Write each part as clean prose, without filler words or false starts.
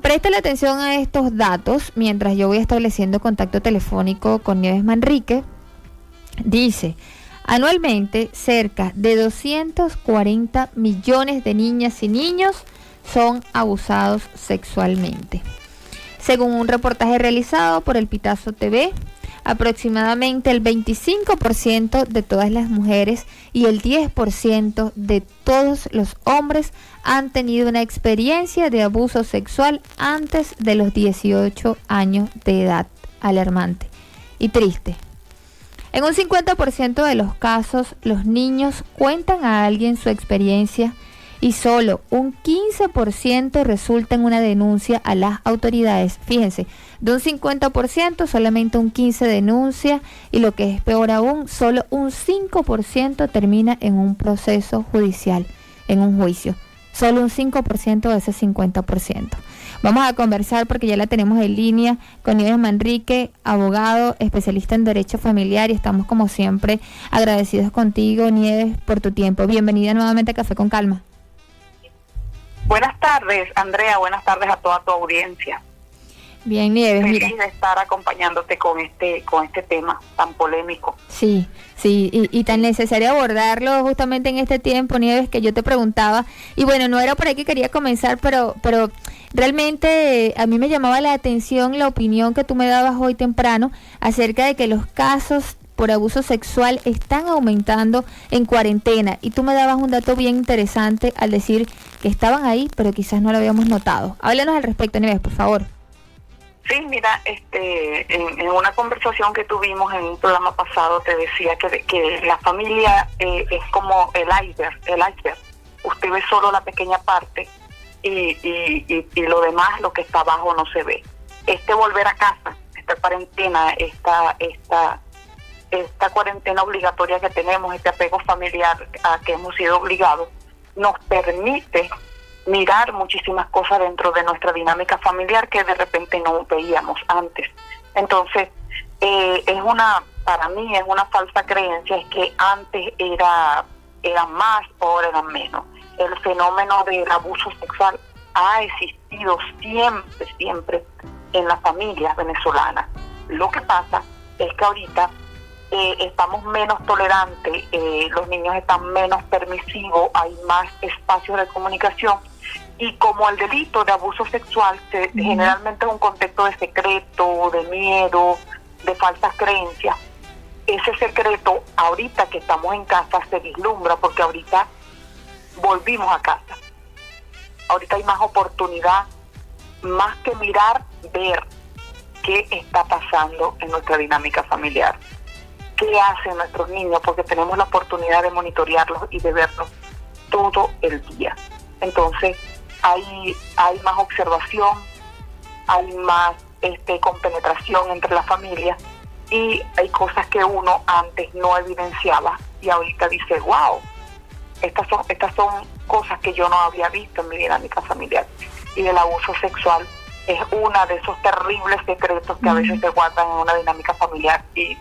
Préstale atención a estos datos mientras yo voy estableciendo contacto telefónico con Nieves Manrique. Dice, anualmente cerca de 240 millones de niñas y niños son abusados sexualmente. Según un reportaje realizado por el Pitazo TV, aproximadamente el 25% de todas las mujeres y el 10% de todos los hombres han tenido una experiencia de abuso sexual antes de los 18 años de edad. Alarmante y triste. En un 50% de los casos, los niños cuentan a alguien su experiencia y solo un 15% resulta en una denuncia a las autoridades. Fíjense, de un 50%, solamente un 15% denuncia, y lo que es peor aún, solo un 5% termina en un proceso judicial, en un juicio. Solo un 5% de ese 50%. Vamos a conversar porque ya la tenemos en línea con Nieves Manrique, abogado, especialista en derecho familiar, y estamos como siempre agradecidos contigo, Nieves, por tu tiempo. Bienvenida nuevamente a Café con Calma. Buenas tardes, Andrea, buenas tardes a toda tu audiencia. Bien, Nieves, feliz de estar acompañándote con este tema tan polémico. Sí, y tan necesario abordarlo justamente en este tiempo, Nieves, que yo te preguntaba, y bueno, no era por ahí que quería comenzar, pero realmente a mí me llamaba la atención la opinión que tú me dabas hoy temprano acerca de que los casos por abuso sexual están aumentando en cuarentena, y tú me dabas un dato bien interesante al decir que estaban ahí, pero quizás no lo habíamos notado. Háblanos al respecto, Nieves, por favor. Sí, mira, en una conversación que tuvimos en un programa pasado te decía que la familia es como el iceberg. Usted ve solo la pequeña parte y lo demás, lo que está abajo, no se ve. Volver a casa, esta cuarentena, esta cuarentena obligatoria que tenemos, este apego familiar a que hemos sido obligados, nos permite mirar muchísimas cosas dentro de nuestra dinámica familiar que de repente no veíamos antes. Entonces, para mí es una falsa creencia, es que antes era más, ahora era menos. El fenómeno del abuso sexual ha existido siempre en las familias venezolanas. Lo que pasa es que ahorita estamos menos tolerantes, los niños están menos permisivos, hay más espacios de comunicación, y como el delito de abuso sexual generalmente es un contexto de secreto, de miedo, de falsas creencias, ese secreto ahorita que estamos en casa se vislumbra porque ahorita volvimos a casa. Ahorita hay más oportunidad, más que mirar, ver qué está pasando en nuestra dinámica familiar. ¿Qué hacen nuestros niños? Porque tenemos la oportunidad de monitorearlos y de verlos todo el día. Entonces, hay más observación, hay más compenetración entre las familias, y hay cosas que uno antes no evidenciaba y ahorita dice, wow, estas son cosas que yo no había visto en mi dinámica familiar. Y el abuso sexual es uno de esos terribles secretos que a veces se guardan en una dinámica familiar y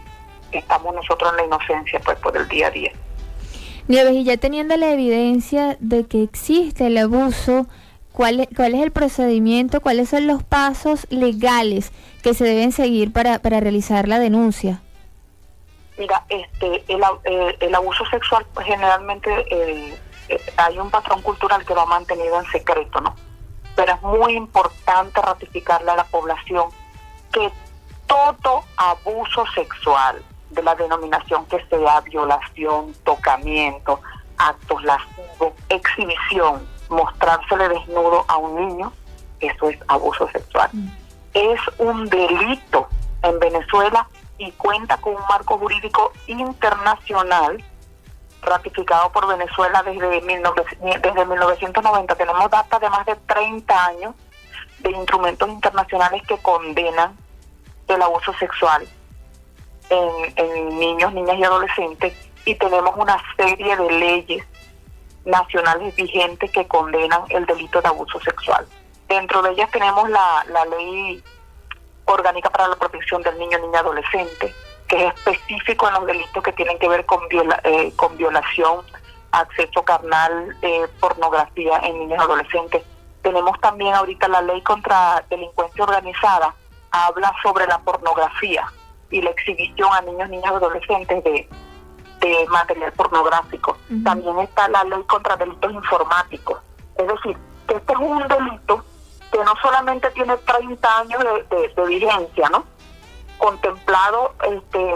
estamos nosotros en la inocencia pues por el día a día. Nieves, y ya teniendo la evidencia de que existe el abuso, ¿cuál es el procedimiento, cuáles son los pasos legales que se deben seguir para realizar la denuncia? Mira, el abuso sexual pues, generalmente hay un patrón cultural que lo ha mantenido en secreto, ¿no? Pero es muy importante ratificarle a la población que todo abuso sexual, de la denominación que sea violación, tocamiento, actos lascivos, exhibición, mostrársele desnudo a un niño, eso es abuso sexual. Es un delito en Venezuela y cuenta con un marco jurídico internacional ratificado por Venezuela desde 1990. Tenemos data de más de 30 años de instrumentos internacionales que condenan el abuso sexual en niños, niñas y adolescentes, y tenemos una serie de leyes nacionales vigentes que condenan el delito de abuso sexual. Dentro de ellas tenemos la Ley Orgánica para la Protección del Niño, Niña y Adolescente, que es específico en los delitos que tienen que ver con violación, acceso carnal, pornografía en niños y adolescentes. Tenemos también ahorita la ley contra delincuencia organizada, habla sobre la pornografía y la exhibición a niños, niñas y adolescentes de material pornográfico. También está la ley contra delitos informáticos. Es decir, que este es un delito que no solamente tiene 30 años de vigencia, ¿no?, contemplado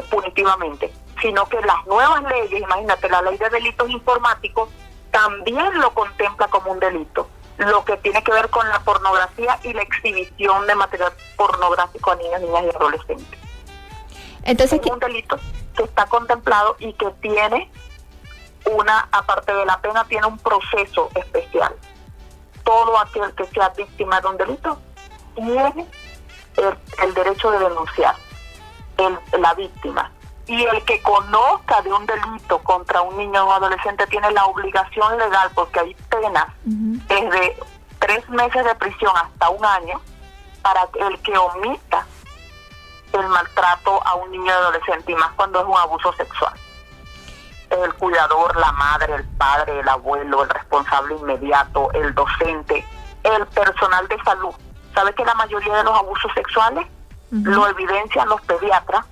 punitivamente, sino que las nuevas leyes, imagínate, la ley de delitos informáticos también lo contempla como un delito, lo que tiene que ver con la pornografía y la exhibición de material pornográfico a niños, niñas y adolescentes. Entonces, es un delito que está contemplado y que tiene aparte de la pena, tiene un proceso especial. Todo aquel que sea víctima de un delito tiene el derecho de denunciar, la víctima. Y el que conozca de un delito contra un niño o un adolescente tiene la obligación legal, porque hay penas desde 3 meses de prisión hasta 1 año para el que omita el maltrato a un niño o adolescente, y más cuando es un abuso sexual. El cuidador, la madre, el padre, el abuelo, el responsable inmediato, el docente, el personal de salud. ¿Sabes que la mayoría de los abusos sexuales lo evidencian los pediatras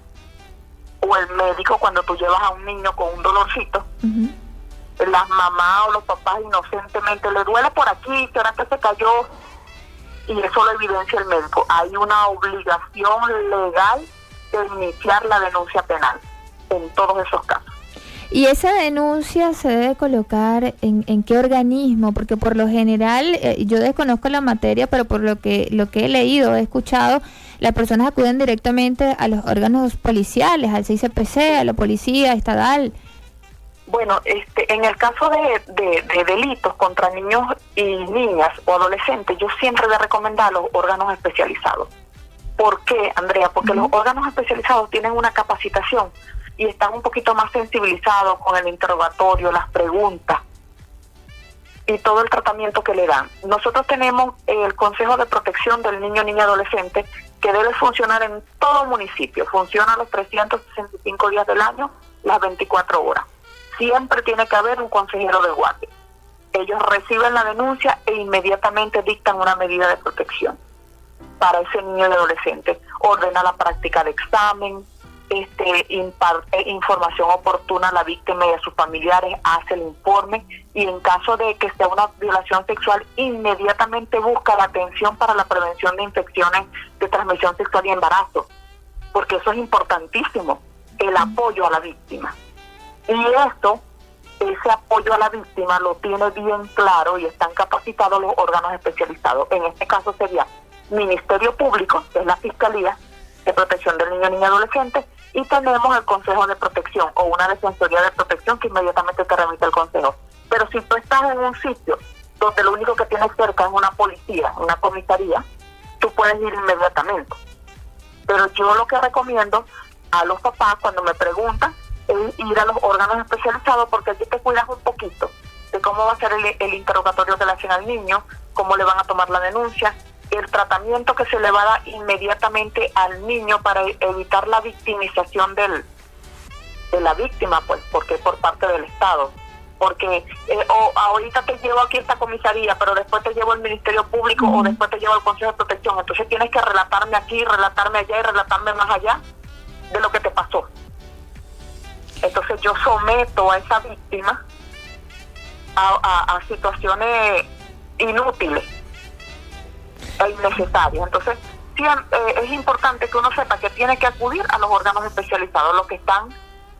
o el médico cuando tú llevas a un niño con un dolorcito? Las mamás o los papás inocentemente le duele por aquí, será que se cayó, y eso lo evidencia el médico. Hay una obligación legal de iniciar la denuncia penal en todos esos casos. ¿Y esa denuncia se debe colocar en qué organismo? Porque por lo general, yo desconozco la materia, pero por lo que he leído, he escuchado, las personas acuden directamente a los órganos policiales, al CICPC, a la policía estatal. Bueno, en el caso de delitos contra niños y niñas o adolescentes, yo siempre voy a recomendar a los órganos especializados. ¿Por qué, Andrea? Porque los órganos especializados tienen una capacitación y están un poquito más sensibilizados con el interrogatorio, las preguntas y todo el tratamiento que le dan. Nosotros tenemos el Consejo de Protección del Niño, Niña y Adolescente, que debe funcionar en todo municipio. Funciona los 365 días del año, las 24 horas. Siempre tiene que haber un consejero de guardia. Ellos reciben la denuncia e inmediatamente dictan una medida de protección para ese niño y adolescente. Ordena la práctica de examen, imparte información oportuna a la víctima y a sus familiares, hace el informe, y en caso de que sea una violación sexual, inmediatamente busca la atención para la prevención de infecciones de transmisión sexual y embarazo, porque eso es importantísimo, el apoyo a la víctima. Y ese apoyo a la víctima lo tiene bien claro y están capacitados los órganos especializados. En este caso sería Ministerio Público, que es la Fiscalía de Protección del Niño, Niña y Adolescente, y tenemos el Consejo de Protección o una Defensoría de Protección que inmediatamente te remite al Consejo. Pero si tú estás en un sitio donde lo único que tienes cerca es una policía, una comisaría, tú puedes ir inmediatamente. Pero yo lo que recomiendo a los papás cuando me preguntan es ir a los órganos especializados, porque aquí te cuidas un poquito de cómo va a ser el interrogatorio que le hacen al niño, cómo le van a tomar la denuncia, el tratamiento que se le va a dar inmediatamente al niño para evitar la victimización de la víctima, pues, porque por parte del Estado. Porque ahorita te llevo aquí a esta comisaría, pero después te llevo al Ministerio Público o después te llevo al Consejo de Protección. Entonces tienes que relatarme aquí, relatarme allá y relatarme más allá de lo que te pasó. Entonces yo someto a esa víctima a situaciones inútiles e innecesarias. Entonces es importante que uno sepa que tiene que acudir a los órganos especializados, los que están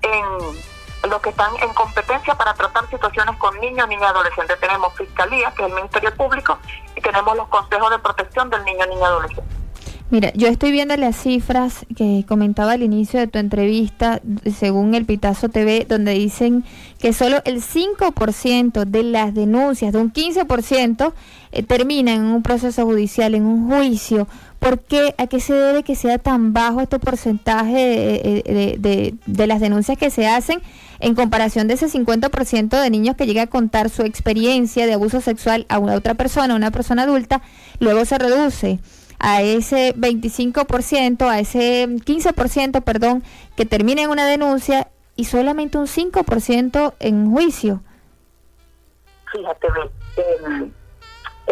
en competencia para tratar situaciones con niños, niñas y adolescentes. Tenemos Fiscalía, que es el Ministerio Público, y tenemos los Consejos de Protección del Niño, Niña y Adolescente. Mira, yo estoy viendo las cifras que comentaba al inicio de tu entrevista, según el Pitazo TV, donde dicen que solo el 5% de las denuncias, de un 15%, terminan en un proceso judicial, en un juicio. ¿Por qué? ¿A qué se debe que sea tan bajo este porcentaje de las denuncias que se hacen en comparación de ese 50% de niños que llega a contar su experiencia de abuso sexual a una persona adulta, luego se reduce a ese 25%, a ese 15%, perdón, que termina en una denuncia y solamente un 5% en juicio? Fíjate,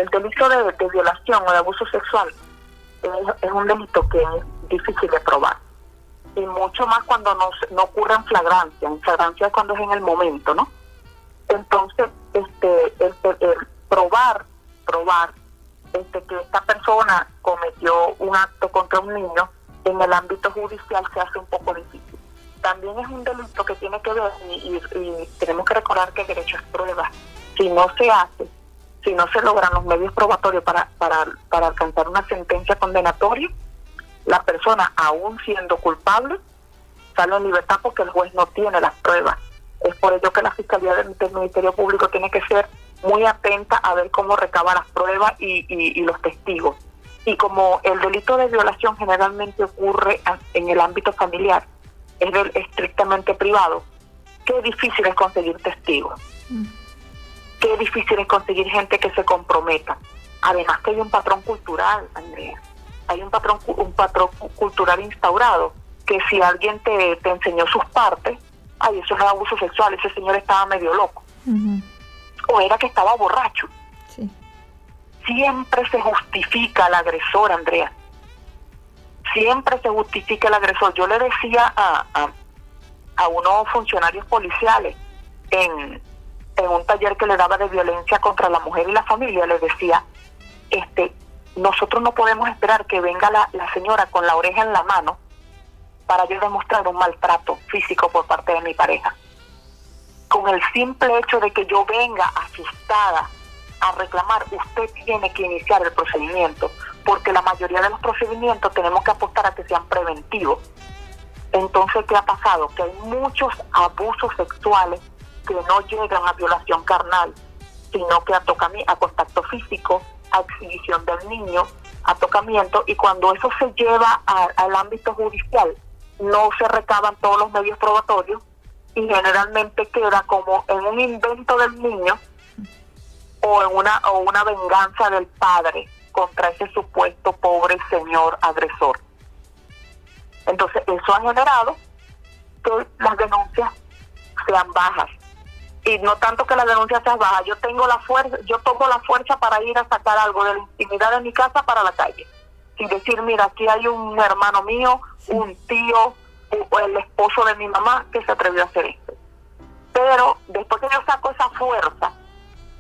El delito de violación o de abuso sexual es un delito que es difícil de probar. Y mucho más cuando no ocurre en flagrancia. En flagrancia es cuando es en el momento, ¿no? Entonces, el probar que esta persona cometió un acto contra un niño en el ámbito judicial se hace un poco difícil. También es un delito que tiene que ver, y tenemos que recordar que el derecho es prueba. Si no se hace, si no se logran los medios probatorios para alcanzar una sentencia condenatoria, la persona, aún siendo culpable, sale en libertad porque el juez no tiene las pruebas. Es por ello que la Fiscalía del Ministerio Público tiene que ser muy atenta a ver cómo recaba las pruebas y los testigos. Y como el delito de violación generalmente ocurre en el ámbito familiar, es estrictamente privado, qué difícil es conseguir testigos. Qué difícil es conseguir gente que se comprometa. Además que hay un patrón cultural, Andrea. Hay un patrón cultural instaurado, que si alguien te enseñó sus partes, ay, eso no es abuso sexual, ese señor estaba medio loco. O era que estaba borracho. Sí. Siempre se justifica al agresor, Andrea. Siempre se justifica el agresor. Yo le decía a unos funcionarios policiales en un taller que le daba de violencia contra la mujer y la familia, les decía, nosotros no podemos esperar que venga la señora con la oreja en la mano para yo demostrar un maltrato físico por parte de mi pareja. Con el simple hecho de que yo venga asustada a reclamar, usted tiene que iniciar el procedimiento, porque la mayoría de los procedimientos tenemos que apostar a que sean preventivos. Entonces, ¿qué ha pasado? Que hay muchos abusos sexuales que no llegan a violación carnal, sino que a contacto físico, a exhibición del niño, a tocamiento, y cuando eso se lleva al ámbito judicial, no se recaban todos los medios probatorios y generalmente queda como en un invento del niño o en una venganza del padre contra ese supuesto pobre señor agresor. Entonces eso ha generado que las denuncias sean bajas. Y no tanto que las denuncias sean bajas, yo tomo la fuerza para ir a sacar algo de la intimidad de mi casa para la calle. Sin decir, mira, aquí hay un hermano mío, un tío, o el esposo de mi mamá que se atrevió a hacer esto. Pero después que yo saco esa fuerza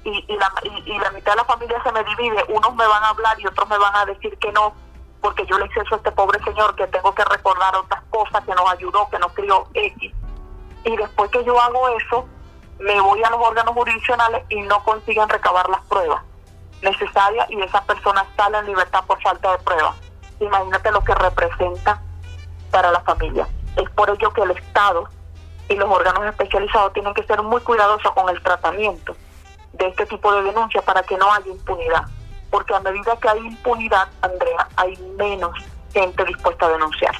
y la mitad de la familia se me divide, unos me van a hablar y otros me van a decir que no, porque yo le hice eso a este pobre señor, que tengo que recordar otras cosas, que nos ayudó, que nos crió X. Y después que yo hago eso, me voy a los órganos jurisdiccionales y no consiguen recabar las pruebas necesarias y esa persona sale en libertad por falta de pruebas. Imagínate lo que representa para la familia. Es por ello que el Estado y los órganos especializados tienen que ser muy cuidadosos con el tratamiento de este tipo de denuncias para que no haya impunidad. Porque a medida que hay impunidad, Andrea, hay menos gente dispuesta a denunciar.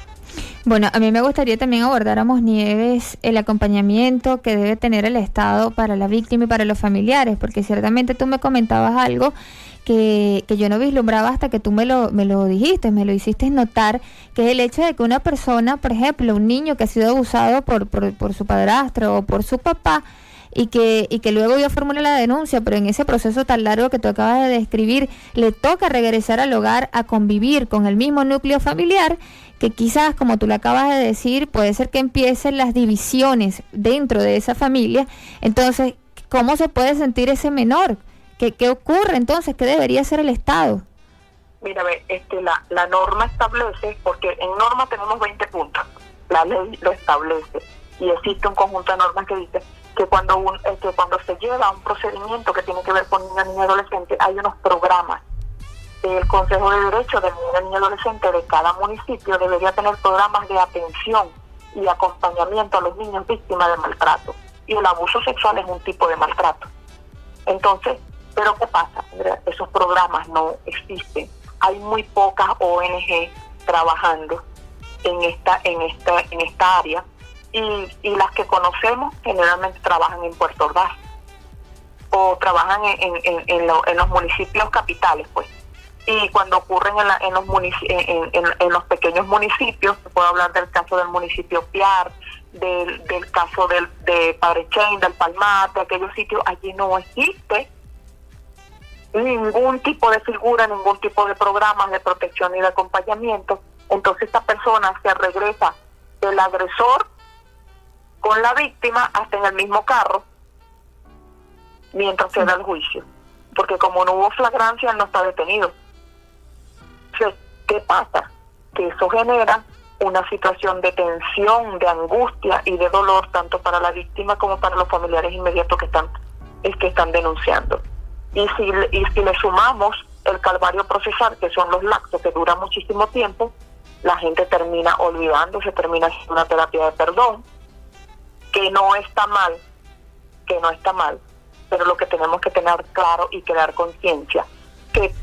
Bueno, a mí me gustaría también abordar, Amos Nieves, el acompañamiento que debe tener el Estado para la víctima y para los familiares, porque ciertamente tú me comentabas algo que yo no vislumbraba hasta que tú me lo dijiste, me lo hiciste notar, que es el hecho de que una persona, por ejemplo, un niño que ha sido abusado por su padrastro o por su papá, y que luego yo formule la denuncia, pero en ese proceso tan largo que tú acabas de describir, le toca regresar al hogar a convivir con el mismo núcleo familiar, que quizás, como tú le acabas de decir, puede ser que empiecen las divisiones dentro de esa familia. Entonces, ¿cómo se puede sentir ese menor? ¿Qué ocurre entonces? ¿Qué debería hacer el Estado? Mira, la norma establece, porque en norma tenemos 20 puntos, la ley lo establece, y existe un conjunto de normas que dice que cuando se lleva un procedimiento que tiene que ver con niños, niñas y adolescentes, hay unos programas. El Consejo de Derechos de Niños, Niñas y Adolescentes de cada municipio debería tener programas de atención y acompañamiento a los niños víctimas de maltrato. Y el abuso sexual es un tipo de maltrato. Entonces, ¿pero qué pasa, Andrea? Esos programas no existen. Hay muy pocas ONG trabajando en esta área y las que conocemos generalmente trabajan en Puerto Ordaz o trabajan en los municipios capitales, pues. Y cuando ocurren en los pequeños municipios, puedo hablar del caso del municipio Piar, del caso de Padre Chain, del Palmar, de aquellos sitios, allí no existe ningún tipo de figura, ningún tipo de programas de protección y de acompañamiento. Entonces esta persona se regresa el agresor con la víctima hasta en el mismo carro mientras se da el juicio, porque como no hubo flagrancia, él no está detenido. Entonces, ¿qué pasa? Que eso genera una situación de tensión, de angustia y de dolor tanto para la víctima como para los familiares inmediatos que están denunciando. Y si le sumamos el calvario procesal, que son los lapsos que duran muchísimo tiempo, la gente termina olvidándose, termina haciendo una terapia de perdón, que no está mal, pero lo que tenemos que tener claro y crear conciencia, que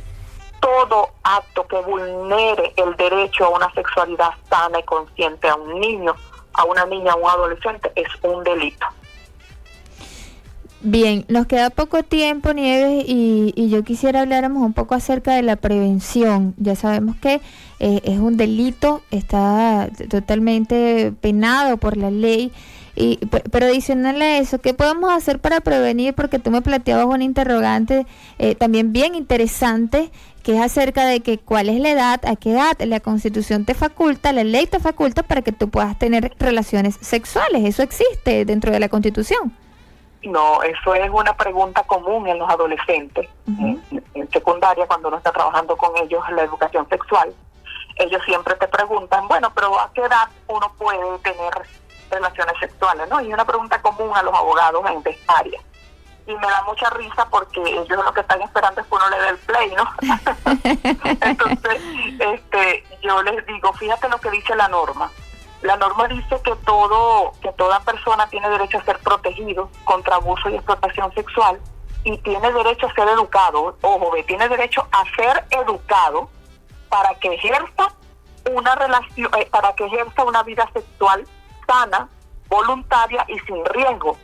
todo acto que vulnere el derecho a una sexualidad sana y consciente a un niño, a una niña, a un adolescente, es un delito. Bien, nos queda poco tiempo, Nieves, y yo quisiera habláramos un poco acerca de la prevención. Ya sabemos que es un delito, está totalmente penado por la ley, pero adicional a eso, ¿qué podemos hacer para prevenir? Porque tú me planteabas una interrogante también bien interesante, que es acerca de que cuál es la edad, a qué edad la Constitución te faculta, la ley te faculta para que tú puedas tener relaciones sexuales. ¿Eso existe dentro de la Constitución? No, eso es una pregunta común en los adolescentes. En secundaria, cuando uno está trabajando con ellos en la educación sexual, ellos siempre te preguntan, bueno, pero ¿a qué edad uno puede tener relaciones sexuales? ¿No? Y es una pregunta común a los abogados en esta área. Y me da mucha risa porque ellos lo que están esperando es que uno le dé el play, ¿no? Entonces, yo les digo, fíjate lo que dice la norma. La norma dice que toda persona tiene derecho a ser protegido contra abuso y explotación sexual y tiene derecho a ser educado, ojo, tiene derecho a ser educado para que ejerza una relación, para que ejerza una vida sexual sana, voluntaria y sin riesgo.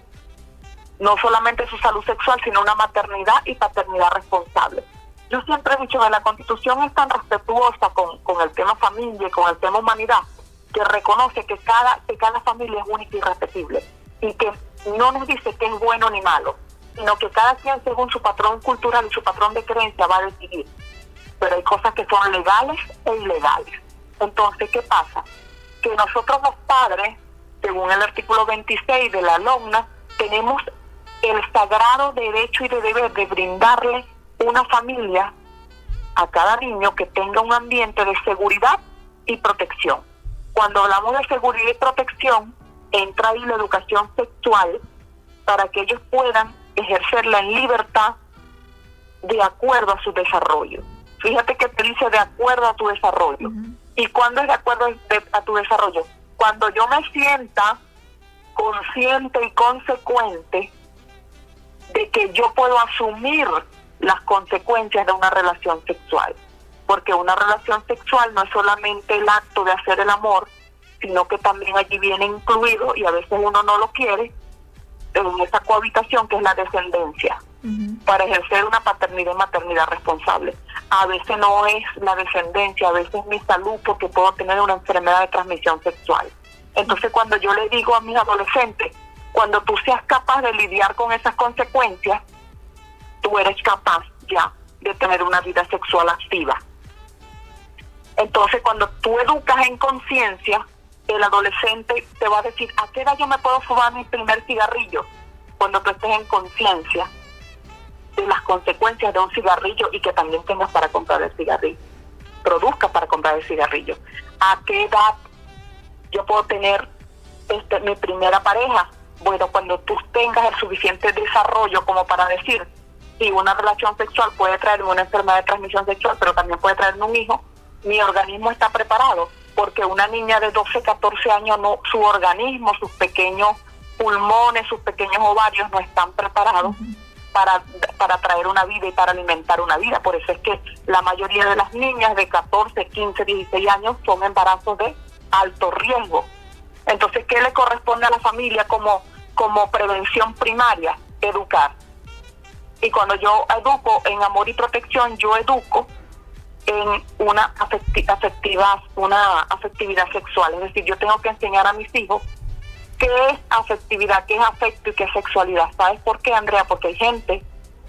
No solamente su salud sexual, sino una maternidad y paternidad responsable. Yo siempre he dicho que la Constitución es tan respetuosa con el tema familia y con el tema humanidad, que reconoce que cada familia es única y irrepetible y que no nos dice que es bueno ni malo, sino que cada quien según su patrón cultural y su patrón de creencia va a decidir. Pero hay cosas que son legales e ilegales. Entonces, ¿qué pasa? Que nosotros los padres, según el artículo 26 de la LOMNA, tenemos el sagrado derecho y deber de brindarle una familia a cada niño que tenga un ambiente de seguridad y protección. Cuando hablamos de seguridad y protección, entra ahí la educación sexual para que ellos puedan ejercerla en libertad de acuerdo a su desarrollo. Fíjate que te dice de acuerdo a tu desarrollo. ¿Y cuándo es de acuerdo a tu desarrollo? Cuando yo me sienta consciente y consecuente de que yo puedo asumir las consecuencias de una relación sexual. Porque una relación sexual no es solamente el acto de hacer el amor, sino que también allí viene incluido, y a veces uno no lo quiere, en esa cohabitación que es la descendencia, para ejercer una paternidad y maternidad responsable. A veces no es la descendencia, a veces es mi salud, porque puedo tener una enfermedad de transmisión sexual. Entonces, cuando yo le digo a mis adolescentes, cuando tú seas capaz de lidiar con esas consecuencias, tú eres capaz ya de tener una vida sexual activa. Entonces, cuando tú educas en conciencia, el adolescente te va a decir, ¿a qué edad yo me puedo fumar mi primer cigarrillo? Cuando tú estés en conciencia de las consecuencias de un cigarrillo y que también tengas para comprar el cigarrillo, produzcas para comprar el cigarrillo. ¿A qué edad yo puedo tener mi primera pareja? Bueno, cuando tú tengas el suficiente desarrollo como para decir, si una relación sexual puede traerme una enfermedad de transmisión sexual, pero también puede traerme un hijo, mi organismo está preparado, porque una niña de 12, 14 años, no, su organismo, sus pequeños pulmones, sus pequeños ovarios no están preparados para traer una vida y para alimentar una vida. Por eso es que la mayoría de las niñas de 14, 15, 16 años son embarazos de alto riesgo. Entonces, ¿qué le corresponde a la familia como prevención primaria? Educar. Y cuando yo educo en amor y protección, yo educo en una afectividad sexual. Es decir, yo tengo que enseñar a mis hijos qué es afectividad, qué es afecto y qué es sexualidad. ¿Sabes por qué, Andrea? Porque hay gente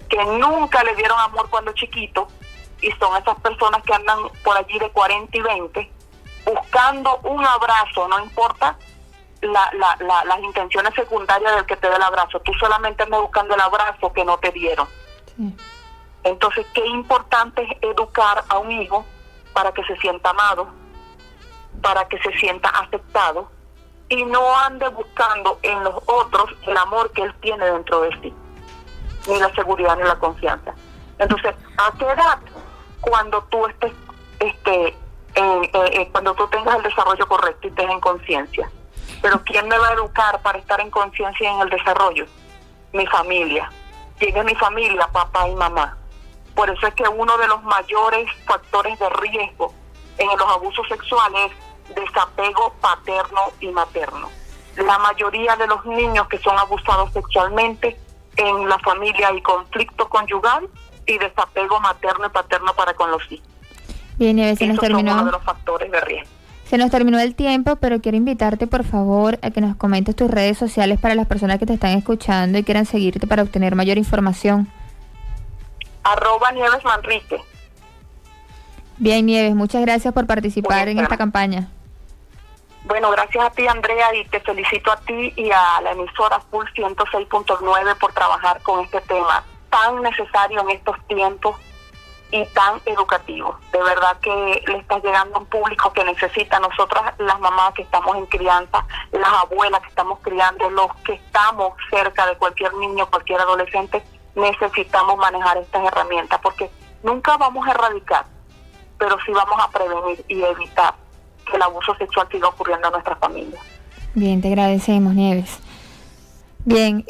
que nunca le dieron amor cuando chiquito, y son esas personas que andan por allí de 40 y 20 buscando un abrazo, no importa las intenciones secundarias del que te dé el abrazo, tú solamente andas buscando el abrazo que no te dieron. Sí. Entonces, qué importante es educar a un hijo para que se sienta amado, para que se sienta aceptado, y no ande buscando en los otros el amor que él tiene dentro de sí, ni la seguridad ni la confianza. Entonces, ¿a qué edad? Cuando tú estés, cuando tú tengas el desarrollo correcto y estés en conciencia. Pero ¿quién me va a educar para estar en conciencia y en el desarrollo? Mi familia. ¿Quién es mi familia? Papá y mamá. Por eso es que uno de los mayores factores de riesgo en los abusos sexuales es desapego paterno y materno. La mayoría de los niños que son abusados sexualmente en la familia hay conflicto conyugal y desapego materno y paterno para con los hijos. Bien, Nieves, se nos terminó. Son uno de los factores de riesgo. Se nos terminó el tiempo, pero quiero invitarte, por favor, a que nos comentes tus redes sociales para las personas que te están escuchando y quieran seguirte para obtener mayor información. @Nieves Manrique. Bien, Nieves, muchas gracias por participar en esta campaña. Bueno, gracias a ti, Andrea, y te felicito a ti y a la emisora Full 106.9 por trabajar con este tema tan necesario en estos tiempos y tan educativo. De verdad que le estás llegando a un público que necesita. Nosotras, las mamás que estamos en crianza, las abuelas que estamos criando, los que estamos cerca de cualquier niño, cualquier adolescente, necesitamos manejar estas herramientas, porque nunca vamos a erradicar, pero sí vamos a prevenir y evitar que el abuso sexual siga ocurriendo en nuestras familias. Bien, te agradecemos, Nieves. Bien,